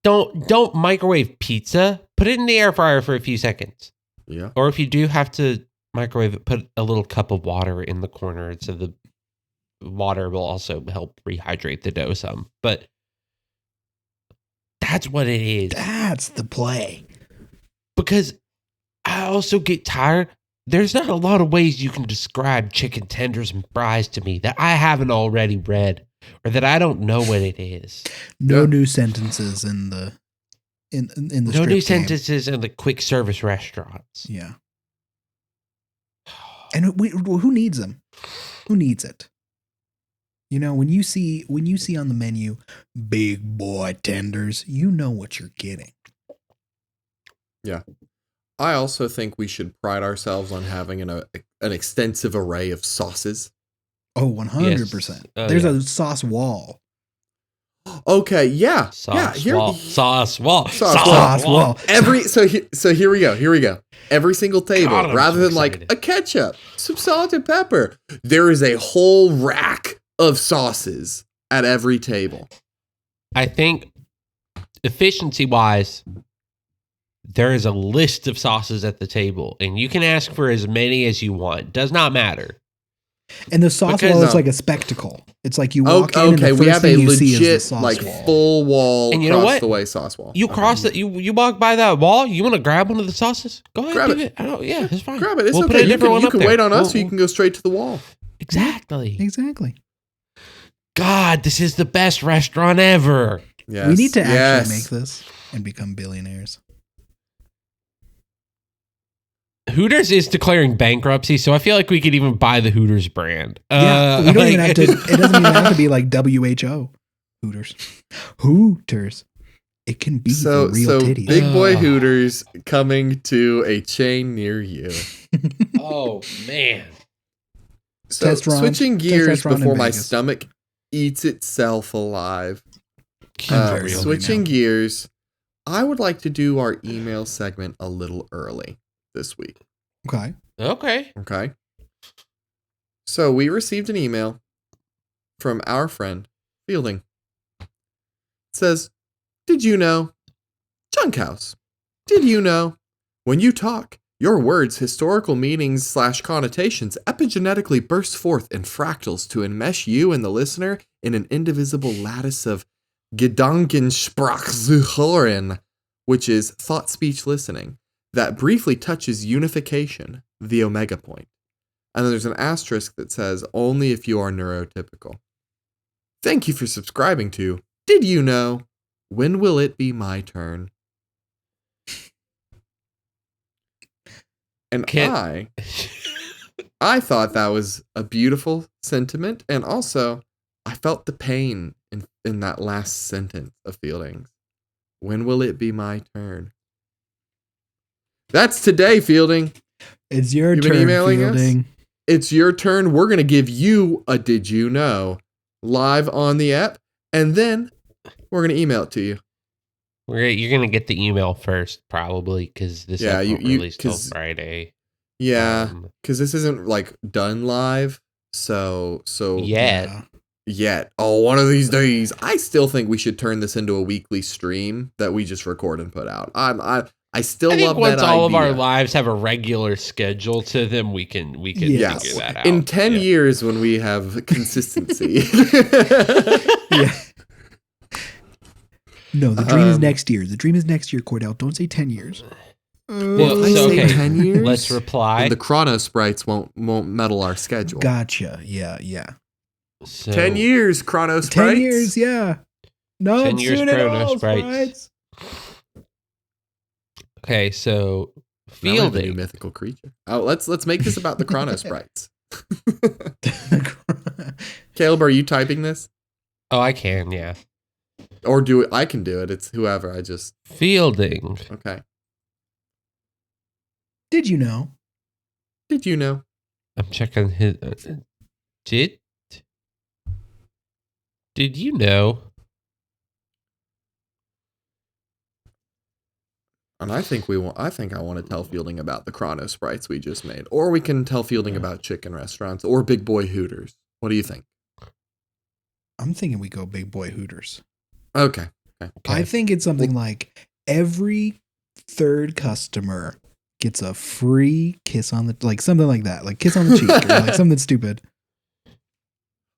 don't microwave pizza. Put it in the air fryer for a few seconds. Yeah. Or if you do have to microwave it, put a little cup of water in the corner so the water will also help rehydrate the dough some. But that's what it is. That's the play. Because I also get tired. There's not a lot of ways you can describe chicken tenders and fries to me that I haven't already read or that I don't know what it is. No new sentences in the in the No strip new game. sentences in the quick service restaurants. Yeah. And who needs them? Who needs it? You know, when you see on the menu big boy tenders, you know what you're getting. Yeah. I also think we should pride ourselves on having an extensive array of sauces. Oh, 100%. Yes. There's Yeah. a sauce wall. Okay, yeah. Sauce yeah, wall. Sauce wall. Sauce wall. So here we go. Every single table, God, I'm rather so than like excited. a ketchup, some salt and pepper, there is a whole rack of sauces at every table. I think efficiency-wise, there is a list of sauces at the table, and you can ask for as many as you want. Does not matter. And the sauce Because- wall is like a spectacle. It's like you walk in and Okay, the we first have a thing you see is the legit sauce like wall. full wall And you know across what? the way sauce wall. You Okay. cross that. You walk by that wall. You want to grab one of the sauces? Go ahead, Grab do it. it. I don't, yeah, it's fine. Grab it. It's We'll put okay. a different one You up can there. wait on us, or We'll- you can go straight to the wall. Exactly. Exactly. God, this is the best restaurant ever. Yes. We need to actually yes. make this and become billionaires. Hooters is declaring bankruptcy, so I feel like we could even buy the Hooters brand. Yeah, we don't like- even have to. It doesn't even have to be like WHO. Hooters. It can be So, the real so titties. Big Boy Ugh. Hooters coming to a chain near you. Oh man. So Test switching test gears restaurant in before my Vegas. stomach eats itself alive. I'm very hungry Switching now. gears, I would like to do our email segment a little early this week. Okay. Okay. Okay. So we received an email from our friend Fielding. It says, "Did you know, Junkhouse? Did you know, when you talk, your words' historical meanings / connotations epigenetically burst forth in fractals to enmesh you and the listener in an indivisible lattice of Gedankensprachzuhören, which is thought speech listening, that briefly touches unification, the omega point." And then there's an asterisk that says, "Only if you are neurotypical. Thank you for subscribing to Did You Know? When Will It Be My Turn?" And I thought that was a beautiful sentiment, and also I felt the pain in that last sentence of Fielding's. When will it be my turn? That's today, Fielding. It's your You've been turn, emailing us? Fielding. It's your turn. We're going to give you a Did You Know live on the app, and then we're going to email it to you. You're gonna get the email first, probably, because this Yeah, won't you- release till 'cause- Friday. Yeah, because this isn't like done live. So Yet. yet. Oh, one of these days. I still think we should turn this into a weekly stream that we just record and put out. I still I think love once that all of our idea. lives have a regular schedule to them, we can Yes. figure that out. In 10 Yeah. years when we have consistency. Yeah. No, the dream is Um, next year. The dream is next year, Cordell. Don't say 10 years. Well, If I so, say okay, 10 years, let's reply. then the chrono sprites won't meddle our schedule. Gotcha. Yeah. So, 10 years, chrono 10 sprites. years, yeah. No, 10 years soon at Chrono all, Sprites. Okay, so Now we have a new Fielding. mythical creature. Oh, let's make this about the chrono sprites. Caleb, are you typing this? Oh, I can, yeah. Or do it? I can do it. It's whoever. Fielding. Okay. Did you know? Did you know? I'm checking his. Did you know? And I think I want to tell Fielding about the chrono sprites we just made, or we can tell Fielding about chicken restaurants or Big Boy Hooters. What do you think? I'm thinking we go big boy Hooters. Okay. I think it's something like every third customer gets a free kiss on the, like something like that, like kiss on the cheek or like something stupid.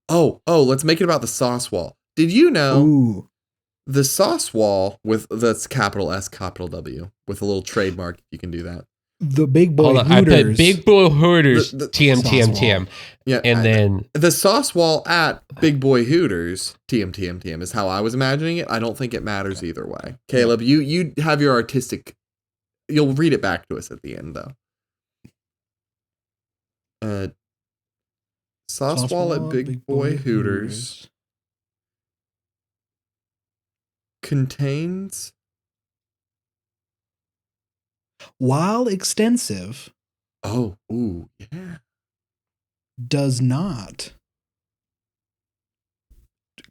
Oh, let's make it about the sauce wall. Did you know Ooh, the sauce wall with that's capital S, capital W with a little trademark? You can do that. the big boy Hold on, I Hooters. put Big Boy Hooters The TM sauce TM wall. TM, Yeah, and then the sauce wall at Big Boy Hooters TM is how I was imagining it. I don't think it matters either way. Caleb, you have your artistic. You'll read it back to us at the end though. Sauce wall at Big Boy Hooters contains, while extensive, yeah, does not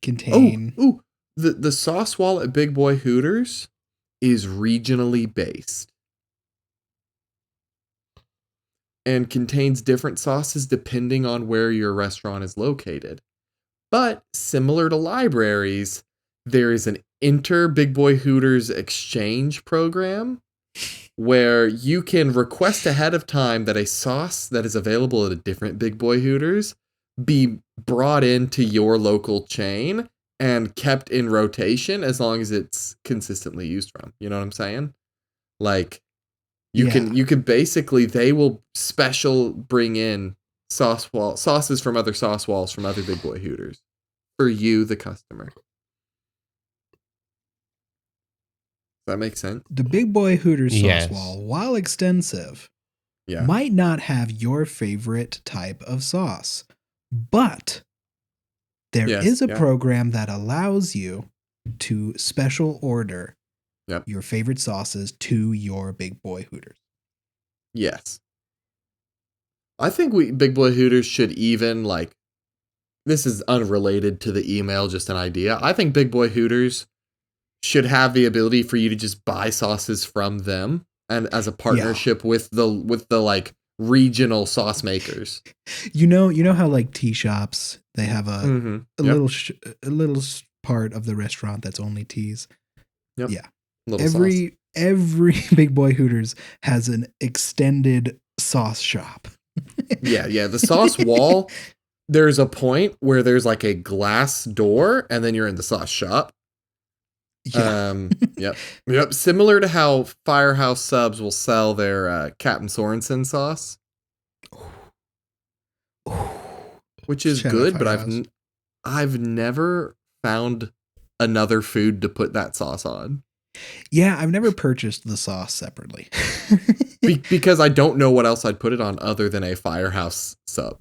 contain. the sauce wall at Big Boy Hooters is regionally based and contains different sauces depending on where your restaurant is located. But similar to libraries, there is an inter Big Boy Hooters exchange program where you can request ahead of time that a sauce that is available at a different Big Boy Hooters be brought into your local chain and kept in rotation as long as it's consistently used from. You know what I'm saying? Like you can basically, they will special bring in sauces from other sauce walls from other Big Boy Hooters for you, the customer. Does that make sense? The Big Boy Hooters Yes. sauce wall, while extensive, Yeah. might not have your favorite type of sauce, but there is a program that allows you to special order your favorite sauces to your Big Boy Hooters. Yes. I think Big Boy Hooters should even, like, this is unrelated to the email, just an idea. I think Big Boy Hooters should have the ability for you to just buy sauces from them and as a partnership with the like regional sauce makers. You know how like tea shops, they have a little part of the restaurant that's only teas. Yep. Yeah. Every Big Boy Hooters has an extended sauce shop. Yeah. The sauce wall, there's a point where there's like a glass door and then you're in the sauce shop. Yeah. Yep. Similar to how Firehouse Subs will sell their Captain Sorensen sauce, which is good, but I've never found another food to put that sauce on. Yeah, I've never purchased the sauce separately. Because I don't know what else I'd put it on other than a Firehouse Sub.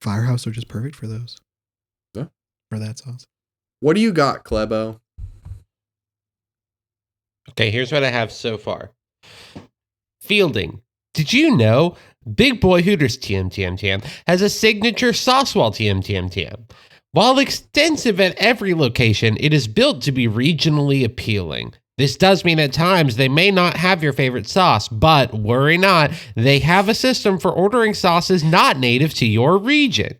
Firehouse are just perfect for those. Yeah. For that sauce. What do you got, Klebo? Okay, here's what I have so far. Fielding. Did you know Big Boy Hooters TM has a signature sauce wall TM? While extensive at every location, it is built to be regionally appealing. This does mean at times they may not have your favorite sauce, but worry not, they have a system for ordering sauces not native to your region.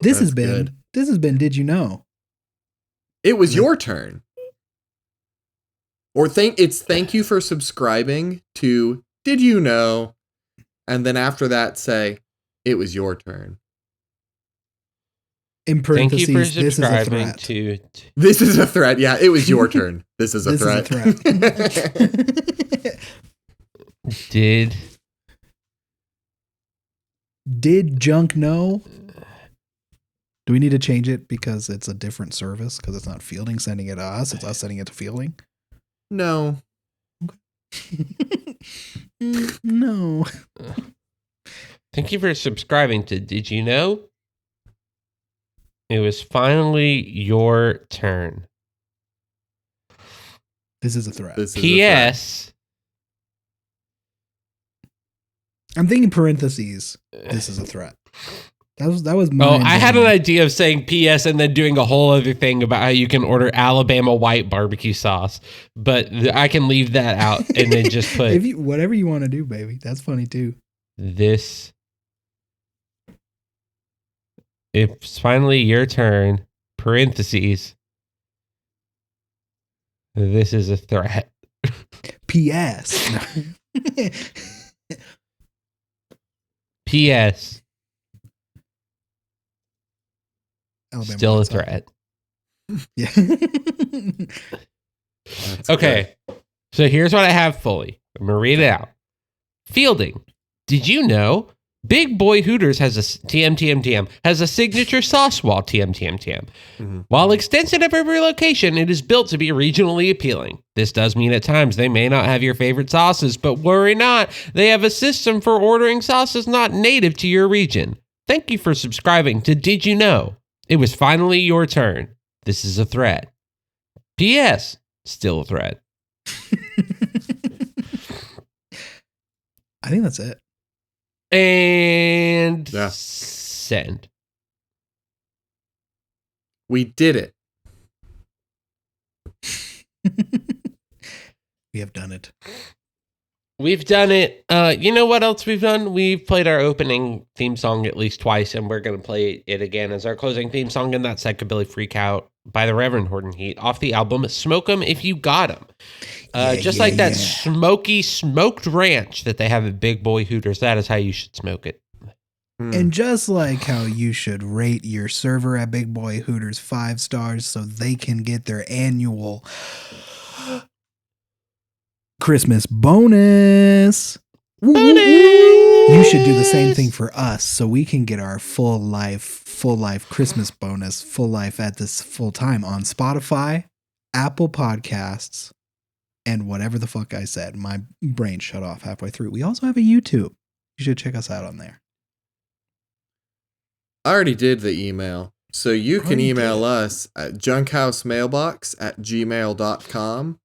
This has been Did You Know? It was your turn. Or thank you for subscribing to Did You Know? And then after that say, it was your turn. In parentheses, thank you for subscribing This is a threat. Yeah, it was your turn. This is a threat. Did Junk know? Do we need to change it because it's a different service? Because it's not Fielding sending it to us. It's us sending it to Fielding? No. No. Thank you for subscribing to Did You Know? It was finally your turn. This is a threat. P.S. I'm thinking parentheses. This is a threat. That was Oh, I had an idea of saying P.S. and then doing a whole other thing about how you can order Alabama white barbecue sauce, but I can leave that out and then just put whatever you want to do, baby. That's funny too. This. It's finally your turn. parentheses. This is a threat. P.S. P.S. Alabama Still a White Sox. threat. Yeah. That's Okay. So here's what I have fully. I'm going to read it out. Fielding. Did you know Big Boy Hooters has a has a signature sauce wall TM. While extensive at every location, it is built to be regionally appealing. This does mean at times they may not have your favorite sauces, but worry not. They have a system for ordering sauces not native to your region. Thank you for subscribing to Did You Know? It was finally your turn. This is a threat. P.S. Still a threat. I think that's it. And Yeah. send. We did it. We have done it. We've done it. You know what else we've done? We've played our opening theme song at least twice, and we're going to play it again as our closing theme song, and that's Psychobilly Freak Out by the Reverend Horton Heat off the album Smoke 'em If You Got 'em. That smoky smoked ranch that they have at Big Boy Hooters, that is how you should smoke it. And just like how you should rate your server at Big Boy Hooters 5 stars so they can get their annual Christmas bonus. You should do the same thing for us so we can get our full life Christmas bonus, full life at this full time on Spotify, Apple Podcasts, and whatever the fuck I said. My brain shut off halfway through. We also have a YouTube. You should check us out on there. I already did the email. So you can email us at junkhousemailbox@gmail.com.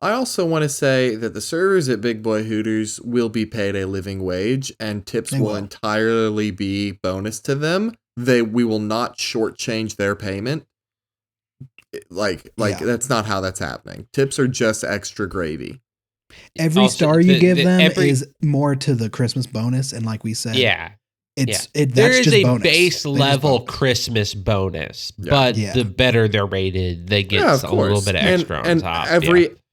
I also want to say that the servers at Big Boy Hooters will be paid a living wage, and tips will entirely be bonus to them. We will not shortchange their payment. That's not how that's happening. Tips are just extra gravy. Every star you give them is more to the Christmas bonus, and like we said, there is a base level Christmas bonus, but the better they're rated, they get a little bit of extra on top.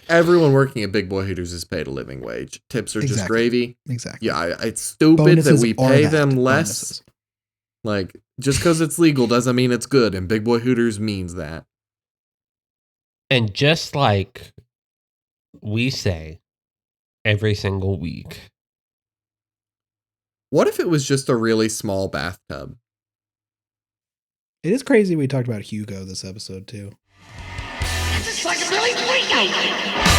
Everyone working at Big Boy Hooters is paid a living wage. Tips are just gravy. Exactly. Yeah, it's stupid Bonuses that we pay them less. Bonuses. Like, just because it's legal doesn't mean it's good, and Big Boy Hooters means that. And just like we say every single week, what if it was just a really small bathtub? It is crazy we talked about Hugo this episode too. It's a psychobilly freak out.